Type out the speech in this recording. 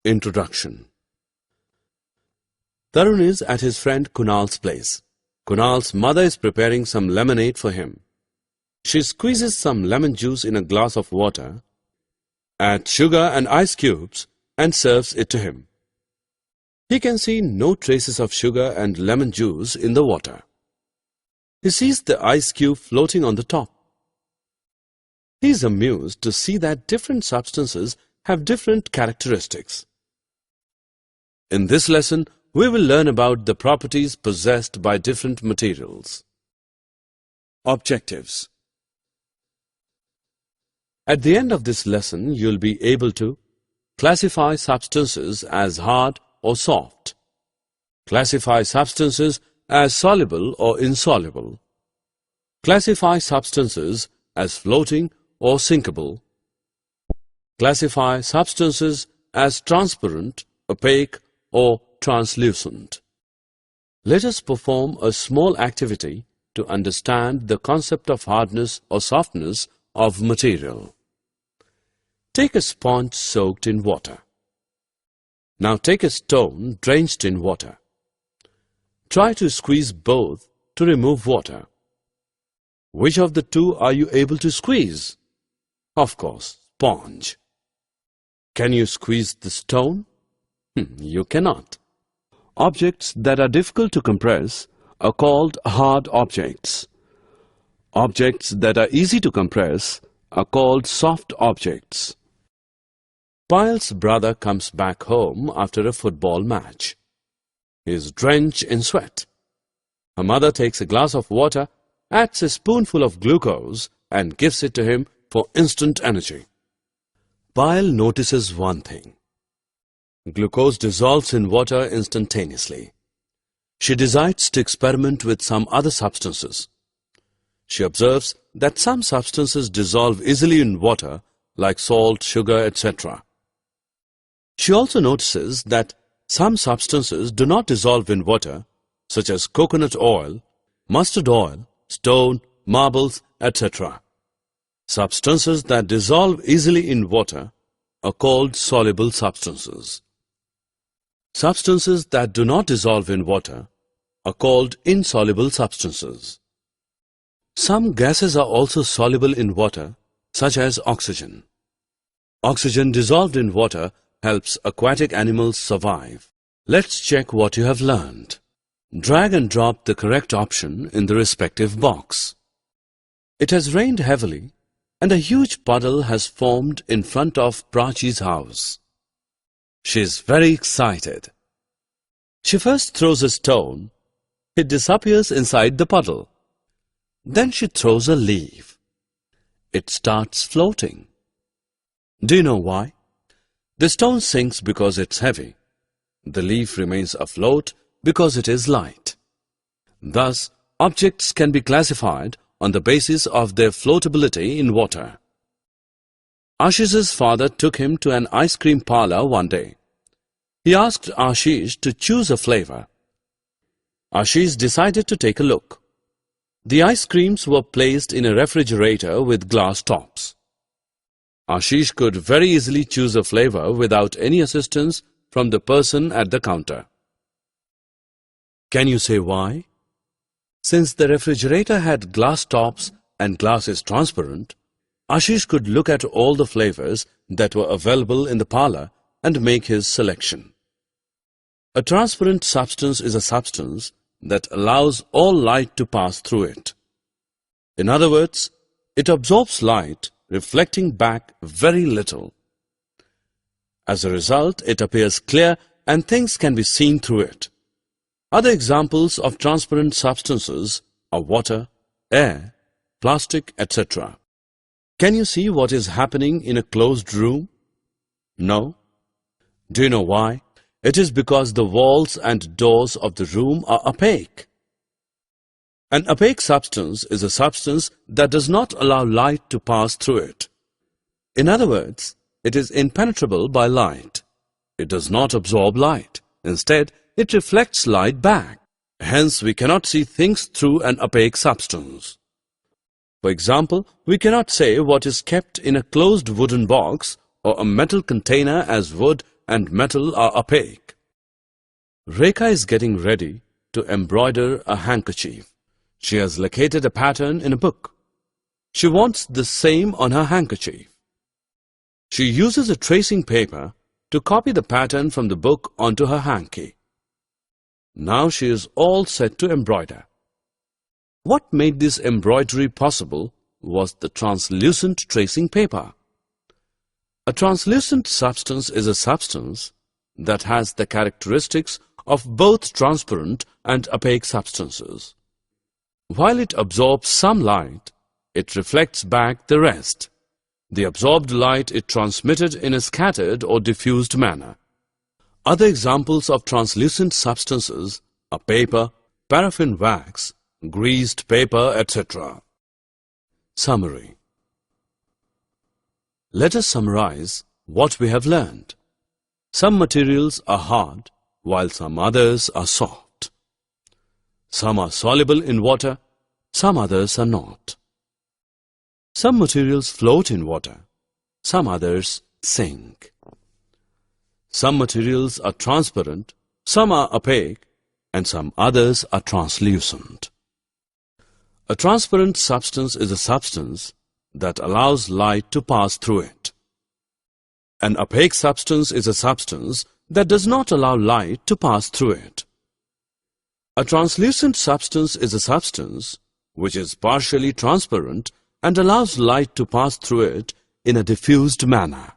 Introduction. Tarun is at his friend Kunal's place. Kunal's mother is preparing some lemonade for him. She squeezes some lemon juice in a glass of water, adds sugar and ice cubes, and serves it to him. He can see no traces of sugar and lemon juice in the water. He sees the ice cube floating on the top. He is amused to see that different substances have different characteristics. In this lesson, we will learn about the properties possessed by different materials. Objectives. At the end of this lesson, you will be able to classify substances as hard or soft, classify substances as soluble or insoluble, classify substances as floating or sinkable, classify substances as transparent, opaque, or translucent. Let us perform a small activity to understand the concept of hardness or softness of material. Take a sponge soaked in water. Now take a stone drenched in water. Try to squeeze both to remove water. Which of the two are you able to squeeze? Of course, sponge. Can you squeeze the stone? You cannot. Objects that are difficult to compress are called hard objects. Objects that are easy to compress are called soft objects. Payal's brother comes back home after a football match. He is drenched in sweat. Her mother takes a glass of water, adds a spoonful of glucose and gives it to him for instant energy. Payal notices one thing. Glucose dissolves in water instantaneously. She decides to experiment with some other substances. She observes that some substances dissolve easily in water, like salt, sugar, etc. She also notices that some substances do not dissolve in water, such as coconut oil, mustard oil, stone, marbles, etc. Substances that dissolve easily in water are called soluble substances. Substances that do not dissolve in water are called insoluble substances. Some gases are also soluble in water, such as oxygen. Oxygen dissolved in water helps aquatic animals survive. Let's check what you have learned. Drag and drop the correct option in the respective box. It has rained heavily and a huge puddle has formed in front of Prachi's house. She is very excited. She first throws a stone. It disappears inside the puddle. Then she throws a leaf. It starts floating. Do you know why? The stone sinks because it's heavy. The leaf remains afloat because it is light. Thus, objects can be classified on the basis of their floatability in water. Ashish's father took him to an ice cream parlor one day. He asked Ashish to choose a flavor. Ashish decided to take a look. The ice creams were placed in a refrigerator with glass tops. Ashish could very easily choose a flavor without any assistance from the person at the counter. Can you say why? Since the refrigerator had glass tops and glass is transparent, Ashish could look at all the flavors that were available in the parlor and make his selection. A transparent substance is a substance that allows all light to pass through it. In other words, it absorbs light, reflecting back very little. As a result, it appears clear and things can be seen through it. Other examples of transparent substances are water, air, plastic, etc. Can you see what is happening in a closed room? No? Do you know why? It is because the walls and doors of the room are opaque. An opaque substance is a substance that does not allow light to pass through it. In other words, it is impenetrable by light. It does not absorb light. Instead, it reflects light back. Hence, we cannot see things through an opaque substance. For example, we cannot say what is kept in a closed wooden box or a metal container as wood, and metal are opaque. Rekha is getting ready to embroider a handkerchief. She has located a pattern in a book. She wants the same on her handkerchief. She uses a tracing paper to copy the pattern from the book onto her hanky. Now she is all set to embroider. What made this embroidery possible was the translucent tracing paper. A translucent substance is a substance that has the characteristics of both transparent and opaque substances. While it absorbs some light, it reflects back the rest. The absorbed light is transmitted in a scattered or diffused manner. Other examples of translucent substances are paper, paraffin wax, greased paper, etc. Summary. Let us summarize what we have learned. Some materials are hard, while some others are soft. Some are soluble in water, some others are not. Some materials float in water, some others sink. Some materials are transparent, some are opaque, and some others are translucent. A transparent substance is a substance that allows light to pass through it. An opaque substance is a substance that does not allow light to pass through it. A translucent substance is a substance which is partially transparent and allows light to pass through it in a diffused manner.